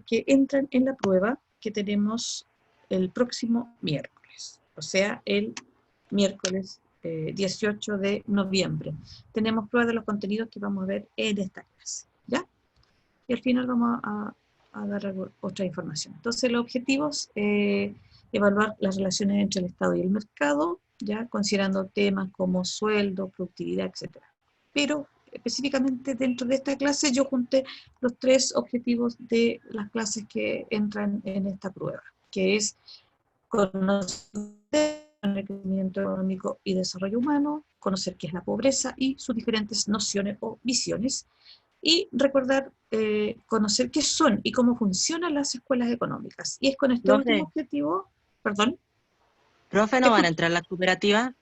que entran en la prueba que tenemos el próximo miércoles, o sea, el miércoles 18 de noviembre. Tenemos pruebas de los contenidos que vamos a ver en esta clase, ¿ya? Y al final vamos a dar otra información. Entonces, los objetivos, evaluar las relaciones entre el Estado y el mercado, ya considerando temas como sueldo, productividad, etc. Pero específicamente dentro de esta clase yo junté los 3 objetivos de las clases que entran en esta prueba, que es conocer el crecimiento económico y desarrollo humano, conocer qué es la pobreza y sus diferentes nociones o visiones, y recordar, conocer qué son y cómo funcionan las escuelas económicas. Y es con este último Profe, objetivo, perdón, profe, ¿te ¿no van a escucho? entrar las cooperativas?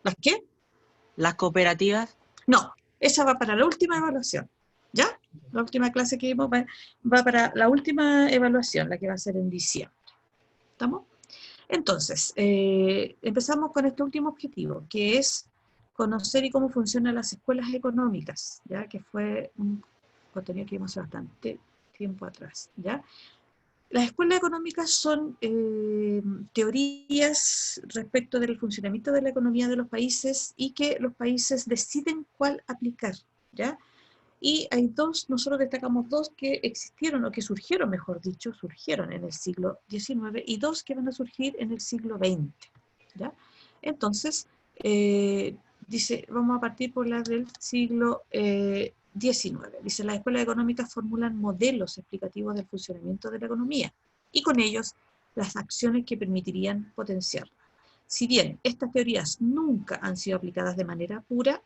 ¿Las qué? ¿Las cooperativas? No, esa va para la última evaluación, ¿ya? La última clase que vimos va para la última evaluación, la que va a ser en diciembre. ¿Estamos? Entonces, empezamos con este último objetivo, que es conocer y cómo funcionan las escuelas económicas, ¿ya? Que fue un contenido que vimos hace bastante tiempo atrás, ¿ya? Las escuelas económicas son teorías respecto del funcionamiento de la economía de los países y que los países deciden cuál aplicar, ¿ya? Y hay dos, nosotros destacamos dos que existieron, o que surgieron, mejor dicho, surgieron en el siglo XIX, y dos que van a surgir en el siglo XX, ¿ya? Entonces, dice, vamos a partir por la del siglo XIX. Dice, las escuelas económicas formulan modelos explicativos del funcionamiento de la economía, y con ellos las acciones que permitirían potenciarla. Si bien estas teorías nunca han sido aplicadas de manera pura,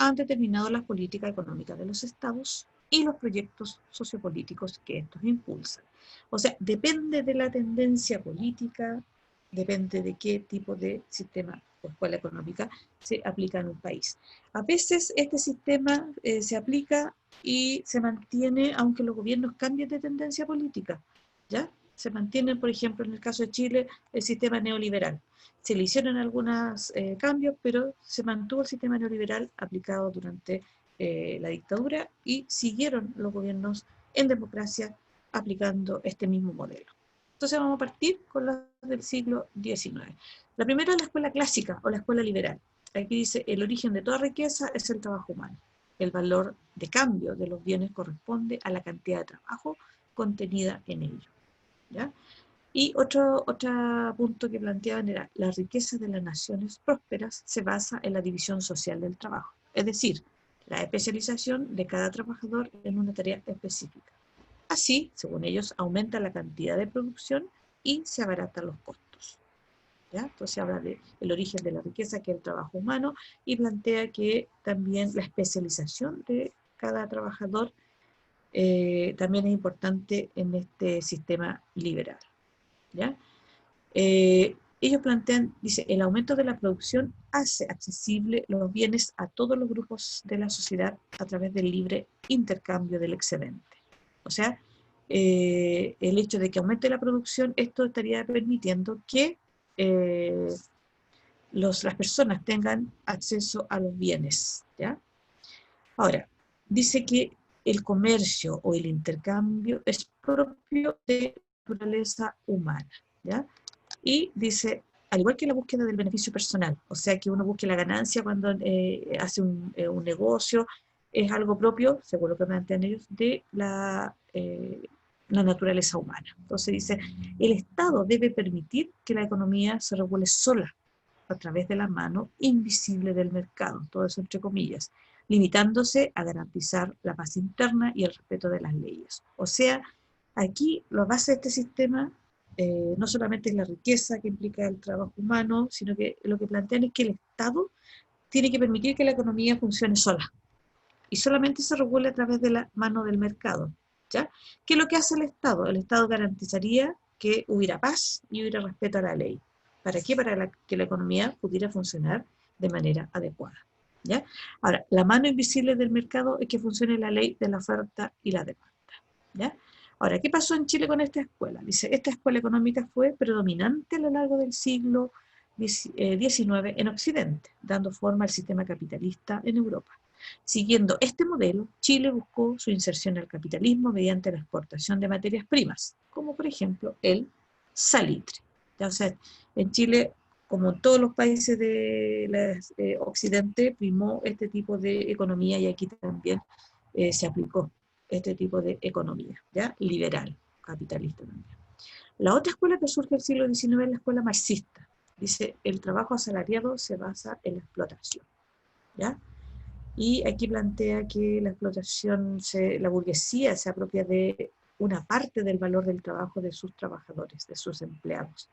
han determinado las políticas económicas de los estados y los proyectos sociopolíticos que estos impulsan. O sea, depende de la tendencia política, depende de qué tipo de sistema o escuela económica se aplica en un país. A veces este sistema se aplica y se mantiene aunque los gobiernos cambien de tendencia política, ¿ya? Se mantiene, por ejemplo, en el caso de Chile, el sistema neoliberal. Se le hicieron algunos cambios, pero se mantuvo el sistema neoliberal aplicado durante la dictadura y siguieron los gobiernos en democracia aplicando este mismo modelo. Entonces vamos a partir con las del siglo XIX. La primera es la escuela clásica o la escuela liberal. Aquí dice, el origen de toda riqueza es el trabajo humano. El valor de cambio de los bienes corresponde a la cantidad de trabajo contenida en ello, ¿ya? Y otro punto que planteaban era, la riqueza de las naciones prósperas se basa en la división social del trabajo, es decir, la especialización de cada trabajador en una tarea específica. Así, según ellos, aumenta la cantidad de producción y se abaratan los costos, ¿ya? Entonces habla del origen de la riqueza, que es el trabajo humano, y plantea que también la especialización de cada trabajador también es importante en este sistema liberal, ¿ya? Ellos plantean, dice, el aumento de la producción hace accesible los bienes a todos los grupos de la sociedad a través del libre intercambio del excedente. O sea, el hecho de que aumente la producción, esto estaría permitiendo que las personas tengan acceso a los bienes, ¿ya? Ahora, dice que el comercio o el intercambio es propio de la naturaleza humana, ¿ya? Y dice, al igual que la búsqueda del beneficio personal, o sea, que uno busque la ganancia cuando hace un negocio, es algo propio, según lo que plantean ellos, de la naturaleza humana. Entonces dice, el Estado debe permitir que la economía se regule sola, a través de la mano invisible del mercado, todo eso entre comillas, limitándose a garantizar la paz interna y el respeto de las leyes. O sea, aquí la base de este sistema no solamente es la riqueza que implica el trabajo humano, sino que lo que plantean es que el Estado tiene que permitir que la economía funcione sola y solamente se regula a través de la mano del mercado, ¿ya? ¿Qué es lo que hace el Estado? El Estado garantizaría que hubiera paz y hubiera respeto a la ley. ¿Para qué? Para que la economía pudiera funcionar de manera adecuada, ¿ya? Ahora, la mano invisible del mercado es que funcione la ley de la oferta y la demanda, ¿ya? Ahora, ¿qué pasó en Chile con esta escuela? Dice, esta escuela económica fue predominante a lo largo del siglo XIX en Occidente, dando forma al sistema capitalista en Europa. Siguiendo este modelo, Chile buscó su inserción al capitalismo mediante la exportación de materias primas, como por ejemplo el salitre. ¿Ya? O sea, en Chile, como en todos los países de Occidente, primó este tipo de economía y aquí también se aplicó este tipo de economía, ¿ya? Liberal, capitalista también. La otra escuela que surge en el siglo XIX es la escuela marxista. Dice, el trabajo asalariado se basa en la explotación, ¿ya? Y aquí plantea que la explotación, la burguesía se apropia de una parte del valor del trabajo de sus trabajadores, de sus empleados,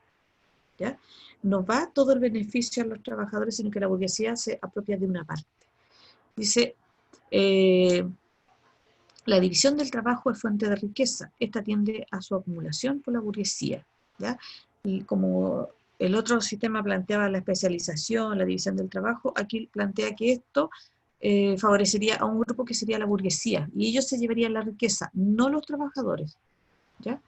¿ya? No va todo el beneficio a los trabajadores, sino que la burguesía se apropia de una parte. Dice, la división del trabajo es fuente de riqueza. Esta tiende a su acumulación por la burguesía, ¿ya? Y como el otro sistema planteaba la especialización, la división del trabajo, aquí plantea que esto favorecería a un grupo que sería la burguesía, y ellos se llevarían la riqueza, no los trabajadores, ¿ya?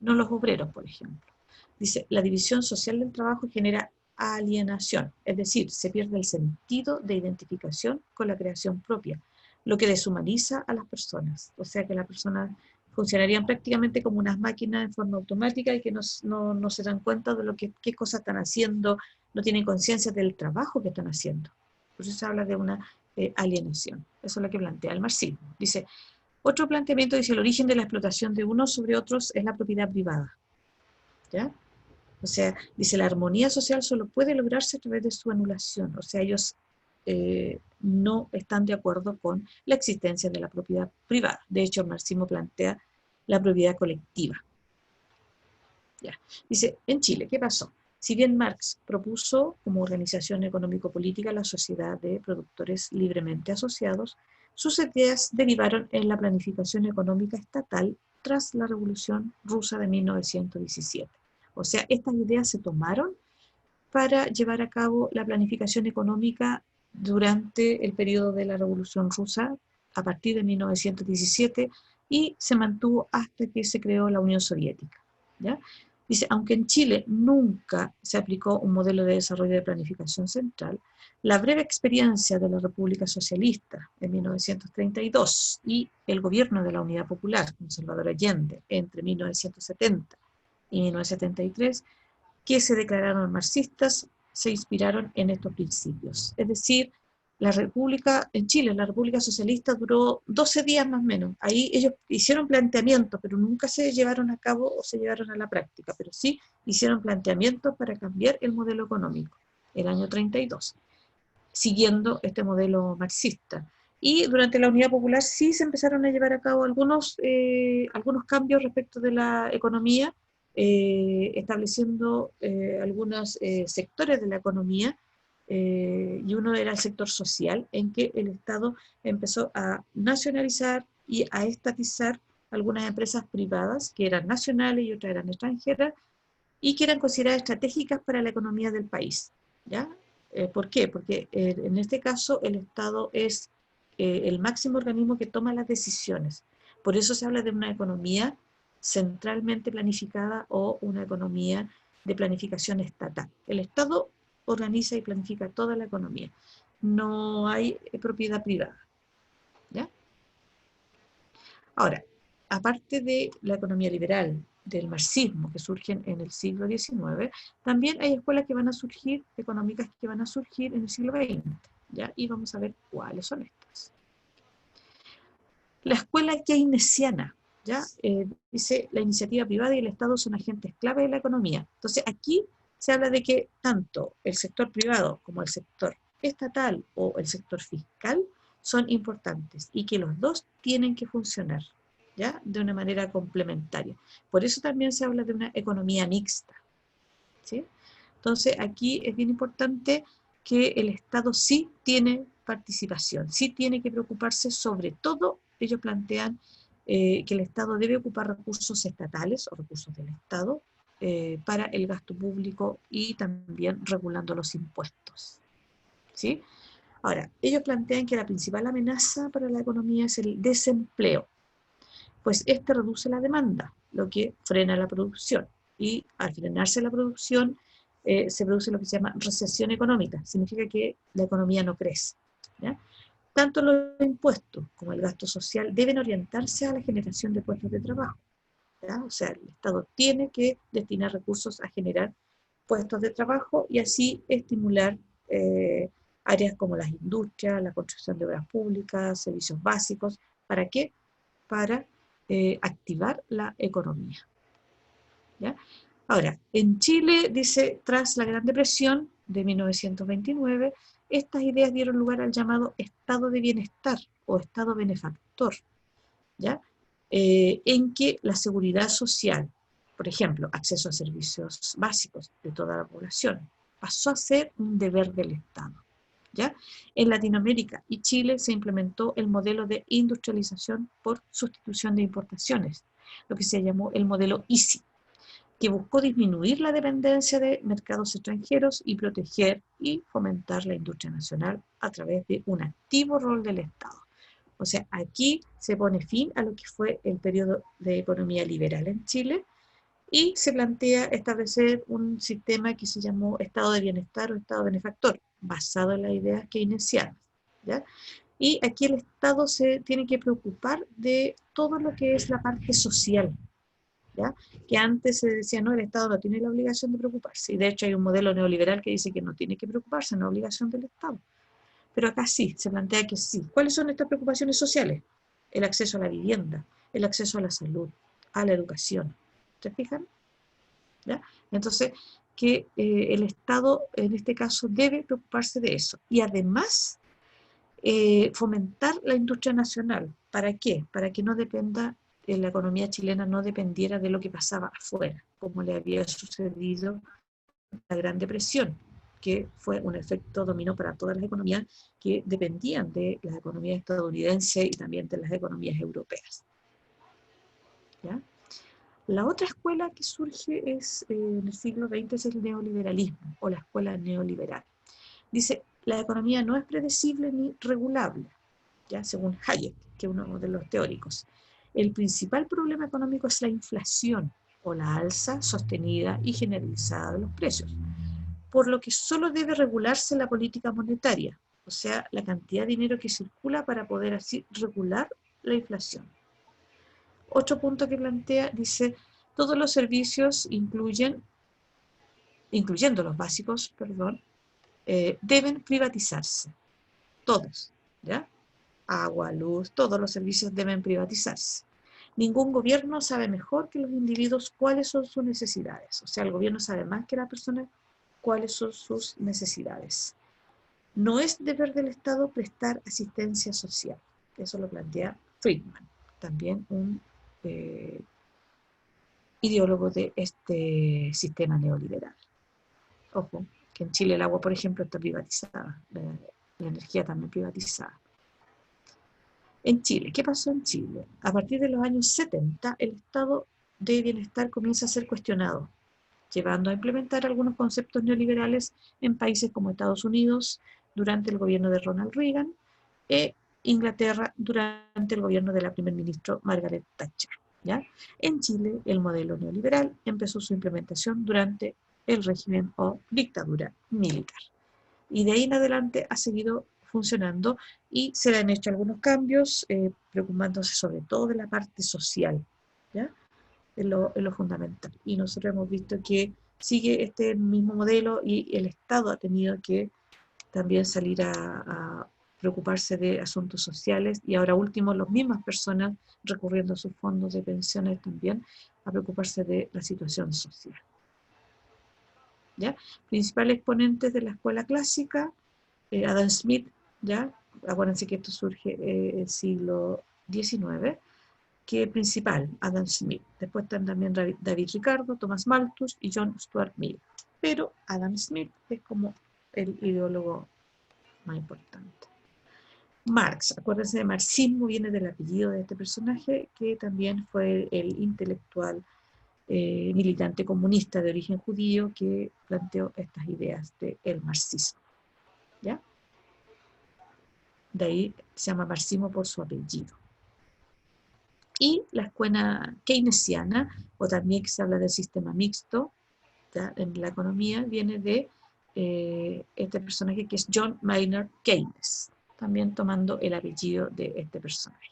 No los obreros, por ejemplo. Dice, la división social del trabajo genera alienación, es decir, se pierde el sentido de identificación con la creación propia, lo que deshumaniza a las personas. O sea que las personas funcionarían prácticamente como unas máquinas en forma automática y que no se dan cuenta de qué cosas están haciendo, no tienen conciencia del trabajo que están haciendo. Por eso se habla de una alienación. Eso es lo que plantea el marxismo. Dice, otro planteamiento dice, el origen de la explotación de unos sobre otros es la propiedad privada, ¿ya? O sea, dice, la armonía social solo puede lograrse a través de su anulación. O sea, ellos no están de acuerdo con la existencia de la propiedad privada. De hecho, el marxismo plantea la propiedad colectiva. ¿Ya? Dice, en Chile, ¿qué pasó? Si bien Marx propuso como organización económico-política la sociedad de productores libremente asociados, sus ideas derivaron en la planificación económica estatal tras la Revolución Rusa de 1917. O sea, estas ideas se tomaron para llevar a cabo la planificación económica durante el periodo de la Revolución Rusa, a partir de 1917, y se mantuvo hasta que se creó la Unión Soviética, ¿ya? Dice, aunque en Chile nunca se aplicó un modelo de desarrollo de planificación central, la breve experiencia de la República Socialista en 1932 y el gobierno de la Unidad Popular con Salvador Allende entre 1970 y 1973, que se declararon marxistas, se inspiraron en estos principios. Es decir, la República, en Chile, la República Socialista duró 12 días más o menos. Ahí ellos hicieron planteamientos, pero nunca se llevaron a cabo o se llevaron a la práctica, pero sí hicieron planteamientos para cambiar el modelo económico, el año 32, siguiendo este modelo marxista. Y durante la Unidad Popular sí se empezaron a llevar a cabo algunos cambios respecto de la economía, estableciendo algunos sectores de la economía, y uno era el sector social, en que el Estado empezó a nacionalizar y a estatizar algunas empresas privadas que eran nacionales y otras eran extranjeras y que eran consideradas estratégicas para la economía del país, ¿ya? ¿Por qué? Porque en este caso el Estado es el máximo organismo que toma las decisiones. Por eso se habla de una economía centralmente planificada o una economía de planificación estatal. El Estado organiza y planifica toda la economía. No hay propiedad privada, ¿ya? Ahora, aparte de la economía liberal, del marxismo que surgen en el siglo XIX, también hay escuelas que van a surgir, económicas que van a surgir en el siglo XX, ¿ya? Y vamos a ver cuáles son estas. La escuela keynesiana, ¿ya? Dice, la iniciativa privada y el Estado son agentes clave de la economía. Entonces, aquí se habla de que tanto el sector privado como el sector estatal o el sector fiscal son importantes y que los dos tienen que funcionar, ¿ya? De una manera complementaria. Por eso también se habla de una economía mixta, ¿sí? Entonces, aquí es bien importante que el Estado sí tiene participación, sí tiene que preocuparse sobre todo. Ellos plantean que el Estado debe ocupar recursos estatales o recursos del Estado para el gasto público y también regulando los impuestos, ¿sí? Ahora, ellos plantean que la principal amenaza para la economía es el desempleo, pues este reduce la demanda, lo que frena la producción. Y al frenarse la producción, se produce lo que se llama recesión económica. Significa que la economía no crece, ¿ya? Tanto los impuestos como el gasto social deben orientarse a la generación de puestos de trabajo, ¿ya? O sea, el Estado tiene que destinar recursos a generar puestos de trabajo y así estimular áreas como las industrias, la construcción de obras públicas, servicios básicos. ¿Para qué? Para activar la economía, ¿ya? Ahora, en Chile, dice, tras la Gran Depresión de 1929, estas ideas dieron lugar al llamado estado de bienestar o estado benefactor, ¿ya? En que la seguridad social, por ejemplo, acceso a servicios básicos de toda la población, pasó a ser un deber del Estado, ¿ya? En Latinoamérica y Chile se implementó el modelo de industrialización por sustitución de importaciones, lo que se llamó el modelo ISI, que buscó disminuir la dependencia de mercados extranjeros y proteger y fomentar la industria nacional a través de un activo rol del Estado. O sea, aquí se pone fin a lo que fue el periodo de economía liberal en Chile y se plantea establecer un sistema que se llamó estado de bienestar o estado benefactor, basado en las ideas keynesianas, ¿ya? Y aquí el Estado se tiene que preocupar de todo lo que es la parte social, ¿ya? Que antes se decía, no, el Estado no tiene la obligación de preocuparse. Y de hecho hay un modelo neoliberal que dice que no tiene que preocuparse, no es obligación del Estado. Pero acá sí, se plantea que sí. ¿Cuáles son estas preocupaciones sociales? El acceso a la vivienda, el acceso a la salud, a la educación. ¿Se fijan? ¿Ya? Entonces, que el Estado en este caso debe preocuparse de eso. Y además, fomentar la industria nacional. ¿Para qué? Para que no dependa, la economía chilena no dependiera de lo que pasaba afuera, como le había sucedido la Gran Depresión, que fue un efecto dominó para todas las economías que dependían de las economías estadounidenses y también de las economías europeas, ¿ya? La otra escuela que surge es, en el siglo XX es el neoliberalismo o la escuela neoliberal. Dice, la economía no es predecible ni regulable, ¿ya? Según Hayek, que es uno de los teóricos. El principal problema económico es la inflación o la alza sostenida y generalizada de los precios, por lo que solo debe regularse la política monetaria, o sea, la cantidad de dinero que circula para poder así regular la inflación. Otro punto que plantea, dice, todos los servicios incluyendo los básicos, perdón, deben privatizarse, todos, ¿ya? Agua, luz, todos los servicios deben privatizarse. Ningún gobierno sabe mejor que los individuos cuáles son sus necesidades. O sea, el gobierno sabe más que la persona cuáles son sus necesidades. No es deber del Estado prestar asistencia social. Eso lo plantea Friedman, también un ideólogo de este sistema neoliberal. Ojo, que en Chile el agua, por ejemplo, está privatizada, la energía también privatizada. En Chile, ¿qué pasó en Chile? A partir de los años 70, el estado de bienestar comienza a ser cuestionado, llevando a implementar algunos conceptos neoliberales en países como Estados Unidos durante el gobierno de Ronald Reagan e Inglaterra durante el gobierno de la primer ministra Margaret Thatcher, ¿ya? En Chile, el modelo neoliberal empezó su implementación durante el régimen o dictadura militar. Y de ahí en adelante ha seguido funcionando y se le han hecho algunos cambios, preocupándose sobre todo de la parte social, ¿ya? En lo fundamental. Y nosotros hemos visto que sigue este mismo modelo y el Estado ha tenido que también salir a preocuparse de asuntos sociales y ahora último las mismas personas recurriendo a sus fondos de pensiones también a preocuparse de la situación social, ¿ya? Principales exponentes de la escuela clásica, Adam Smith, ¿ya? Acuérdense que esto surge en el siglo XIX, que principal, Adam Smith. Después están también David Ricardo, Thomas Malthus y John Stuart Mill. Pero Adam Smith es como el ideólogo más importante. Marx, acuérdense de marxismo, viene del apellido de este personaje, que también fue el intelectual militante comunista de origen judío que planteó estas ideas del marxismo, ¿ya? De ahí se llama marxismo por su apellido. Y la escuela keynesiana, o también que se habla del sistema mixto, ¿ya? En la economía, viene de este personaje que es John Maynard Keynes. también tomando el apellido de este personaje,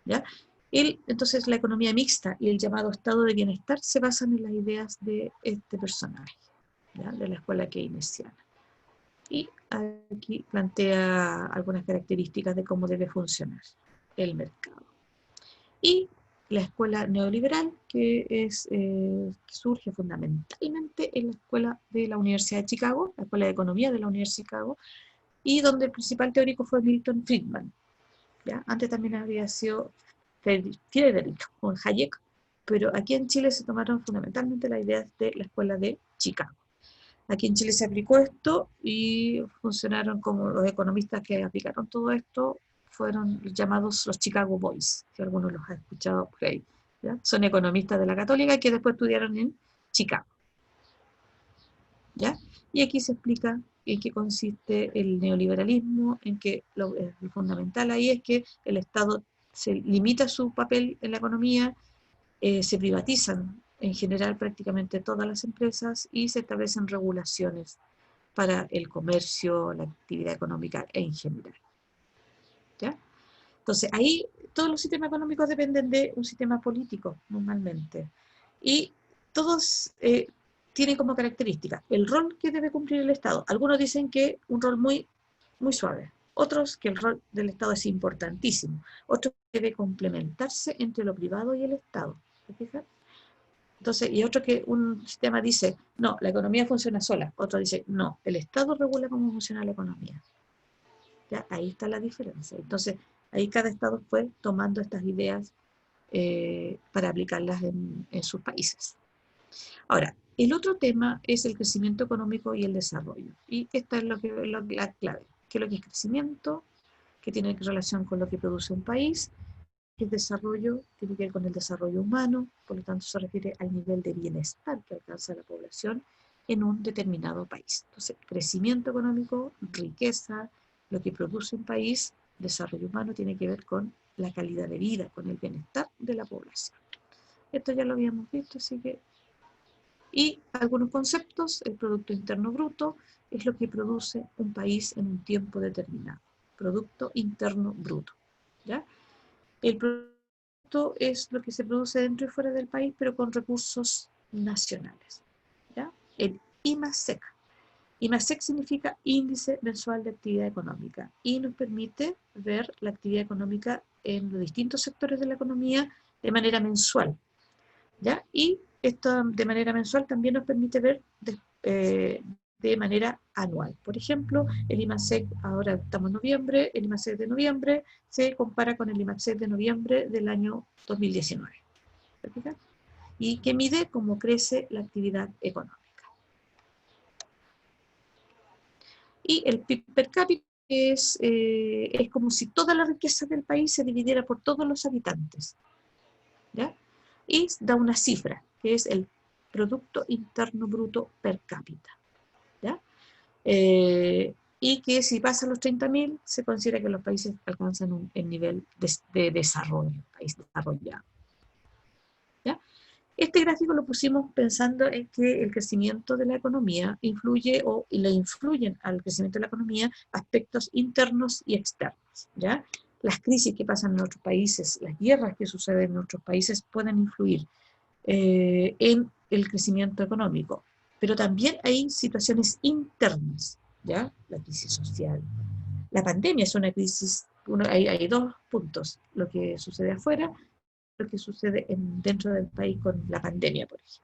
¿ya? Entonces, la economía mixta y el llamado estado de bienestar se basan en las ideas de este personaje, ¿ya? De la escuela keynesiana. Y aquí plantea algunas características de cómo debe funcionar el mercado. Y la escuela neoliberal, que surge fundamentalmente en la escuela de la Universidad de Chicago, la escuela de economía de la Universidad de Chicago, y donde el principal teórico fue Milton Friedman, ¿ya? Antes también había sido Friedrich von Hayek, pero aquí en Chile se tomaron fundamentalmente las ideas de la escuela de Chicago. Aquí en Chile se aplicó esto y funcionaron como los economistas que aplicaron todo esto, fueron llamados los Chicago Boys, que algunos los han escuchado por ahí, ¿ya? Son economistas de la Católica que después estudiaron en Chicago, ¿ya? Y aquí se explica en qué consiste el neoliberalismo, en que lo fundamental ahí es que el Estado se limita su papel en la economía, se privatizan en general prácticamente todas las empresas y se establecen regulaciones para el comercio, la actividad económica en general, ¿ya? Entonces, ahí todos los sistemas económicos dependen de un sistema político, normalmente. Y todos tienen como característica el rol que debe cumplir el Estado. Algunos dicen que un rol muy, muy suave. Otros que el rol del Estado es importantísimo. Otros que debe complementarse entre lo privado y el Estado. ¿Se fijan? Entonces, y otro que un sistema dice, no, la economía funciona sola. Otro dice, no, el Estado regula cómo funciona la economía. ¿Ya? Ahí está la diferencia. Entonces, ahí cada Estado fue tomando estas ideas para aplicarlas en sus países. Ahora, el otro tema es el crecimiento económico y el desarrollo. Y esta es la clave. ¿Qué es lo que es crecimiento? ¿Qué tiene relación con lo que produce un país? El desarrollo tiene que ver con el desarrollo humano, por lo tanto se refiere al nivel de bienestar que alcanza la población en un determinado país. Entonces, crecimiento económico, riqueza, lo que produce un país, desarrollo humano tiene que ver con la calidad de vida, con el bienestar de la población. Esto ya lo habíamos visto, así que... Y algunos conceptos, el Producto Interno Bruto es lo que produce un país en un tiempo determinado. Producto Interno Bruto, ¿ya? El producto es lo que se produce dentro y fuera del país, pero con recursos nacionales, ¿ya? El IMASEC. IMASEC significa Índice Mensual de Actividad Económica y nos permite ver la actividad económica en los distintos sectores de la economía de manera mensual, ¿ya? Y esto de manera mensual también nos permite ver de manera anual. Por ejemplo, el IMASEC, ahora estamos en noviembre, el IMASEC de noviembre se compara con el IMASEC de noviembre del año 2019. ¿Verdad? Y que mide cómo crece la actividad económica. Y el PIB per cápita es como si toda la riqueza del país se dividiera por todos los habitantes, ¿ya? Y da una cifra, que es el Producto Interno Bruto per cápita, ¿ya? Y que si pasa los 30.000, se considera que los países alcanzan el nivel de desarrollo, país desarrollado, ¿ya? Este gráfico lo pusimos pensando en que el crecimiento de la economía influye o le influyen al crecimiento de la economía aspectos internos y externos, ¿ya? Las crisis que pasan en otros países, las guerras que suceden en otros países pueden influir en el crecimiento económico. Pero también hay situaciones internas, ¿ya? La crisis social. La pandemia es una crisis, hay dos puntos, lo que sucede afuera, lo que sucede dentro del país con la pandemia, por ejemplo.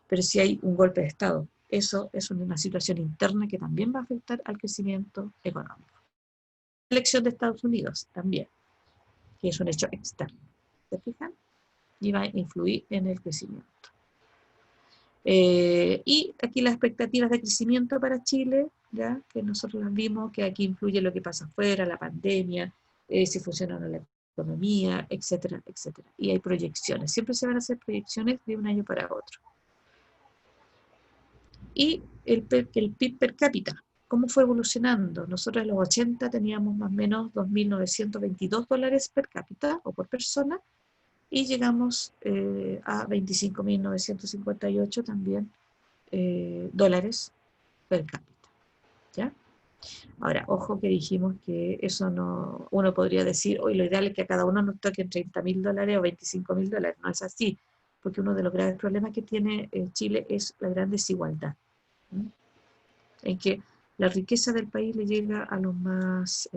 Pero si hay un golpe de Estado, eso es una situación interna que también va a afectar al crecimiento económico. La elección de Estados Unidos también, que es un hecho externo. ¿Se fijan? Y va a influir en el crecimiento. Y aquí las expectativas de crecimiento para Chile, ¿ya? Que nosotros las vimos, que aquí influye lo que pasa afuera, la pandemia, si funciona o no la economía, etcétera, etcétera. Y hay proyecciones, siempre se van a hacer proyecciones de un año para otro. Y el PIB per cápita, ¿cómo fue evolucionando? Nosotros en los 80 teníamos más o menos $2.922 per cápita o por persona, y llegamos a 25.958 también dólares per cápita, ¿ya? Ahora, ojo que dijimos que eso no, uno podría decir, hoy lo ideal es que a cada uno nos toquen $30.000 o $25.000, no es así, porque uno de los graves problemas que tiene Chile es la gran desigualdad, ¿sí? En que la riqueza del país le llega a los más,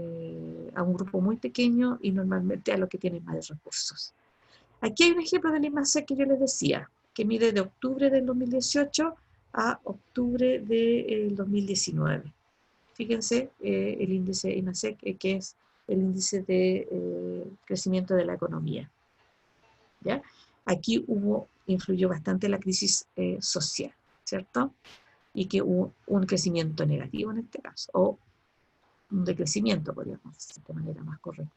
a un grupo muy pequeño y normalmente a los que tienen más recursos. Aquí hay un ejemplo del IMASEC que yo les decía, que mide de octubre del 2018 a octubre del 2019. Fíjense el índice IMASEC, que es el índice de crecimiento de la economía, ¿ya? Aquí influyó bastante la crisis social, ¿cierto? Y que hubo un crecimiento negativo en este caso, o un decrecimiento, podríamos decir de manera más correcta,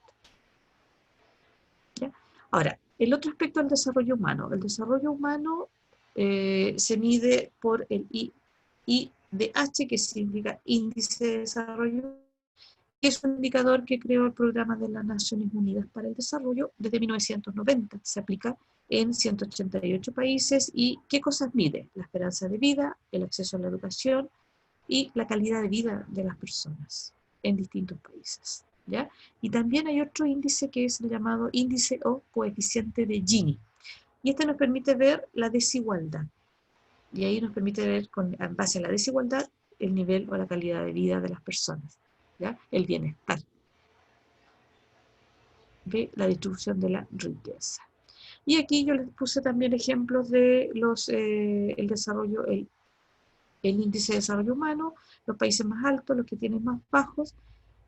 ¿ya? Ahora, el otro aspecto del desarrollo humano. El desarrollo humano se mide por el IDH, que significa Índice de Desarrollo, que es un indicador que creó el Programa de las Naciones Unidas para el Desarrollo desde 1990. Se aplica en 188 países. ¿Y qué cosas mide? La esperanza de vida, el acceso a la educación y la calidad de vida de las personas en distintos países, ¿ya? Y también hay otro índice que es el llamado índice o coeficiente de Gini. Y este nos permite ver la desigualdad. Y ahí nos permite ver, en base a la desigualdad, el nivel o la calidad de vida de las personas, ¿ya? El bienestar, de la distribución de la riqueza. Y aquí yo les puse también ejemplos de el desarrollo, el índice de desarrollo humano, los países más altos, los que tienen más bajos.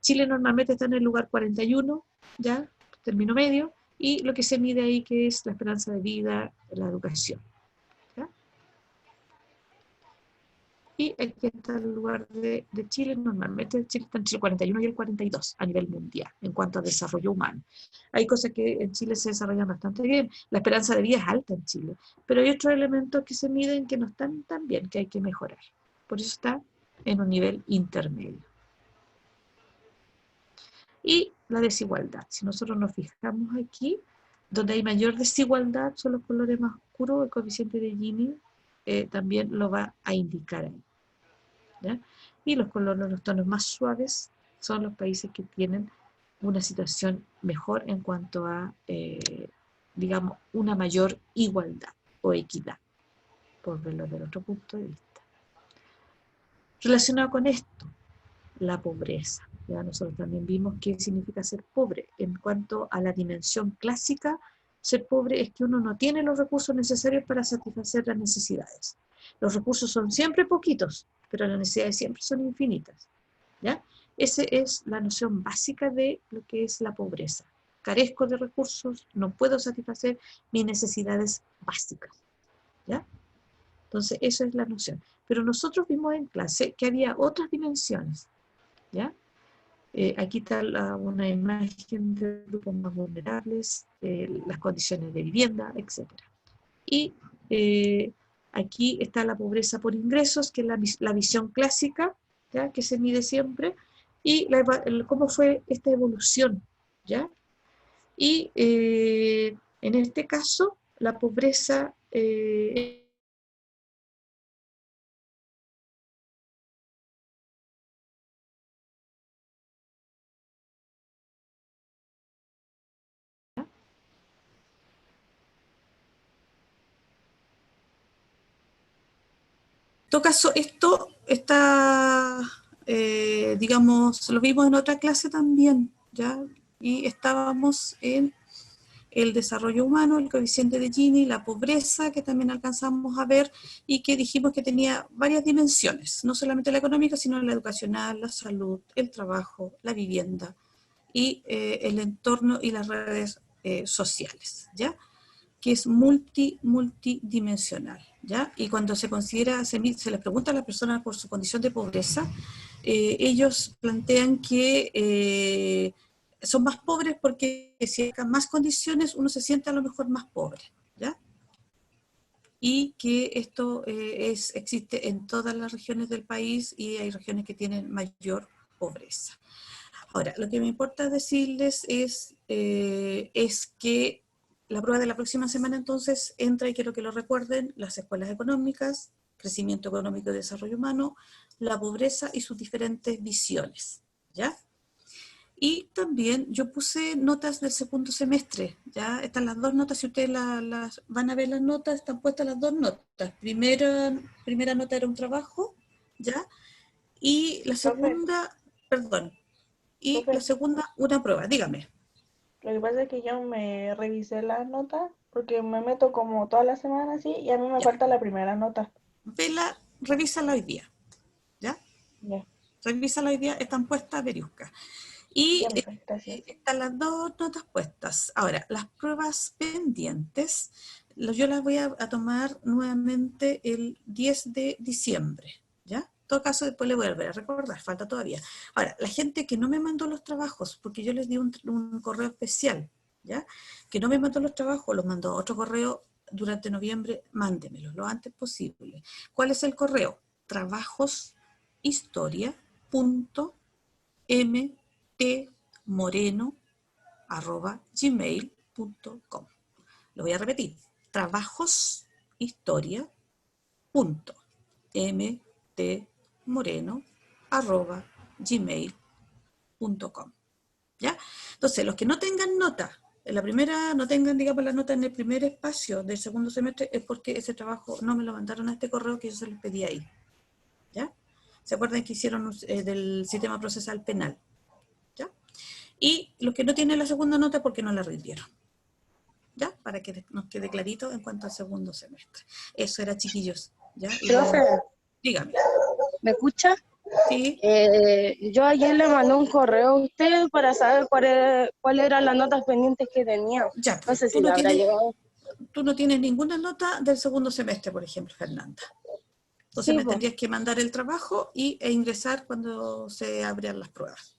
Chile normalmente está en el lugar 41, ya, término medio, y lo que se mide ahí que es la esperanza de vida, la educación, ¿ya? Y aquí está el lugar de Chile, normalmente Chile está entre el 41 y el 42 a nivel mundial, en cuanto a desarrollo humano. Hay cosas que en Chile se desarrollan bastante bien, la esperanza de vida es alta en Chile, pero hay otros elementos que se miden que no están tan bien, que hay que mejorar. Por eso está en un nivel intermedio. Y la desigualdad. Si nosotros nos fijamos aquí, donde hay mayor desigualdad son los colores más oscuros, el coeficiente de Gini también lo va a indicar ahí, ¿ya? Y los colores, los tonos más suaves son los países que tienen una situación mejor en cuanto a, digamos, una mayor igualdad o equidad, por verlo desde otro punto de vista. Relacionado con esto, la pobreza. Ya nosotros también vimos qué significa ser pobre. En cuanto a la dimensión clásica, ser pobre es que uno no tiene los recursos necesarios para satisfacer las necesidades. Los recursos son siempre poquitos, pero las necesidades siempre son infinitas, ¿ya? Esa es la noción básica de lo que es la pobreza. Carezco de recursos, no puedo satisfacer mis necesidades básicas, ¿ya? Entonces, esa es la noción. Pero nosotros vimos en clase que había otras dimensiones, ¿ya? Aquí está una imagen de grupos más vulnerables, las condiciones de vivienda, etc. Y aquí está la pobreza por ingresos, que es la visión clásica, ¿ya? Que se mide siempre, y cómo fue esta evolución, ¿ya? Y en este caso, la pobreza en todo caso, esto está, digamos, lo vimos en otra clase también, ¿ya? Y estábamos en el desarrollo humano, el coeficiente de Gini, la pobreza, que también alcanzamos a ver, y que dijimos que tenía varias dimensiones, no solamente la económica, sino la educacional, la salud, el trabajo, la vivienda, y el entorno y las redes sociales, ¿ya? Que es multidimensional, ¿ya? Y cuando se considera, se les pregunta a las personas por su condición de pobreza, ellos plantean que son más pobres porque si hay más condiciones, uno se siente a lo mejor más pobre, ¿ya? Y que esto existe en todas las regiones del país y hay regiones que tienen mayor pobreza. Ahora, lo que me importa decirles es que la prueba de la próxima semana entonces entra, y quiero que lo recuerden, las escuelas económicas, crecimiento económico y desarrollo humano, la pobreza y sus diferentes visiones, ¿ya? Y también yo puse notas del segundo semestre, ¿ya? Están las dos notas, si ustedes las van a ver las notas, están puestas las dos notas. Primera nota era un trabajo, ¿ya? Y la segunda, perdón, y Profe. la segunda una prueba, dígame. Lo que pasa es que yo me revisé las notas porque me meto como toda la semana así y a mí me Ya. falta la primera nota. Vela, revísala hoy día, ¿ya? Ya, Revísala hoy día, están puestas, Veriusca. Y ya, profe, gracias. están las dos notas puestas. Ahora, las pruebas pendientes, yo las voy a tomar nuevamente el 10 de diciembre, ¿ya? En todo caso, después le voy a volver a recordar, falta todavía. Ahora, la gente que no me mandó los trabajos, porque yo les di un correo especial, ¿ya? Que no me mandó los trabajos, los mandó a otro correo durante noviembre, mándemelos lo antes posible. ¿Cuál es el correo? trabajoshistoria.mtmoreno@gmail.com. Lo voy a repetir. trabajoshistoria.mtmoreno@gmail.com. ¿Ya? Entonces, los que no tengan nota, en la primera, no tengan, digamos, la nota en el primer espacio del segundo semestre, es porque ese trabajo no me lo mandaron a este correo que yo se los pedí ahí. ¿Ya? ¿Se acuerdan que hicieron del sistema procesal penal? ¿Ya? Y los que no tienen la segunda nota porque no la rindieron. ¿Ya? Para que nos quede clarito en cuanto al segundo semestre. Eso era, chiquillos. ¿Ya? Y Profe, dígame. ¿me escucha? Sí. Yo ayer le mandé un correo a usted para saber cuáles eran las notas pendientes que tenía. Ya, No pues, sé si le habrá llegado. tú no tienes ninguna nota del segundo semestre, por ejemplo, Fernanda. Entonces Sí, me po. tendrías que mandar el trabajo e ingresar cuando se abran las pruebas.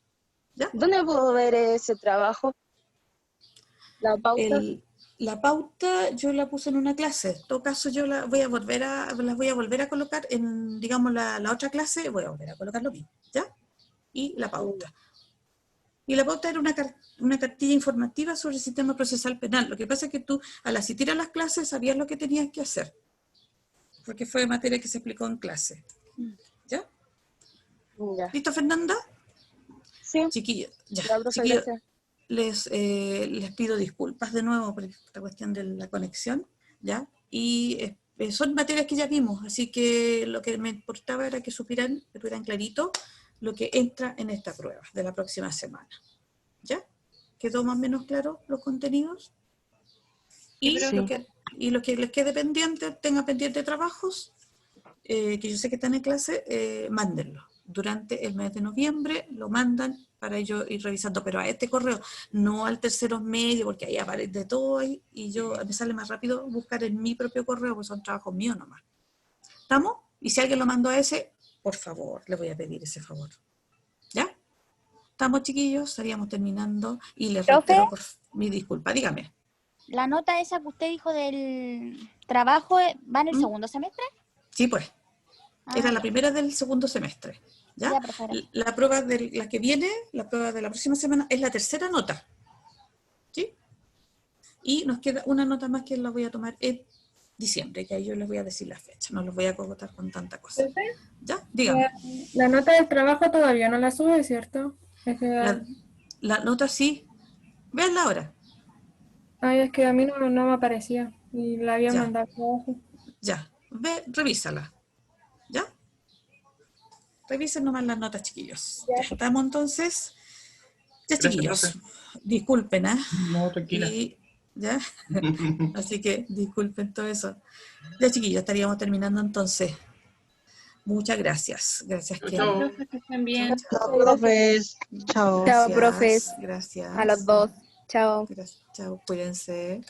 ¿Ya? ¿Dónde puedo ver ese trabajo? La pauta. La pauta yo la puse en una clase. En todo caso, yo las voy a volver a colocar en, digamos, la otra clase, voy a volver a colocar lo mismo, ¿ya? Y la pauta. Y la pauta era una cartilla informativa sobre el sistema procesal penal. Lo que pasa es que tú, al asistir a las clases, sabías lo que tenías que hacer. Porque fue materia que se explicó en clase. ¿Ya? Ya. ¿Listo, Fernanda? Sí. Chiquillos, ya. Ya, profe, Chiquillos, gracias. les pido disculpas de nuevo por esta cuestión de la conexión, ¿ya? Y son materias que ya vimos, así que lo que me importaba era que supieran clarito lo que entra en esta prueba de la próxima semana, ¿ya? ¿Quedó más o menos claro los contenidos? Y Sí. lo que les quede pendiente, tenga pendiente trabajos, que yo sé que están en clase, mándenlo. Durante el mes de noviembre lo mandan para yo ir revisando, pero a este correo, no al terceros medio, porque ahí aparece de todo ahí, y me sale más rápido buscar en mi propio correo, porque son trabajos míos nomás. ¿Estamos? Y si alguien lo mandó a ese, por favor, le voy a pedir ese favor. ¿Ya? ¿Estamos, chiquillos? Estaríamos terminando, y les ¿Profe? reitero mi disculpa. Dígame. La nota esa que usted dijo del trabajo va en el segundo semestre. Sí, pues. Era la Ya. primera del segundo semestre. ¿Ya? Ya, profe, gracias. La prueba de la que viene, la prueba de la próxima semana, es la tercera nota. ¿Sí? Y nos queda una nota más que la voy a tomar en diciembre, que ahí yo les voy a decir la fecha, no los voy a cogotar con tanta cosa. ¿Ya? Dígame. La nota del trabajo todavía no la sube, ¿cierto? Es que, La nota sí. Veanla ahora. ay, es que a mí no me aparecía y la había Ya. mandado abajo. Ya. Revísala. ¿Ya? Revisen nomás las notas, chiquillos. Ya estamos entonces. Ya, Gracias, chiquillos. profe. Disculpen, ¿eh? No, tranquila. ¿Ya? Así que disculpen todo eso. Ya, chiquillos, estaríamos terminando entonces. Muchas gracias. Gracias, Chao, Ken. chao. Profes, que estén bien. Chao, profes. Chao. Chao, profes. Gracias. A los dos. Chao. Chao, cuídense.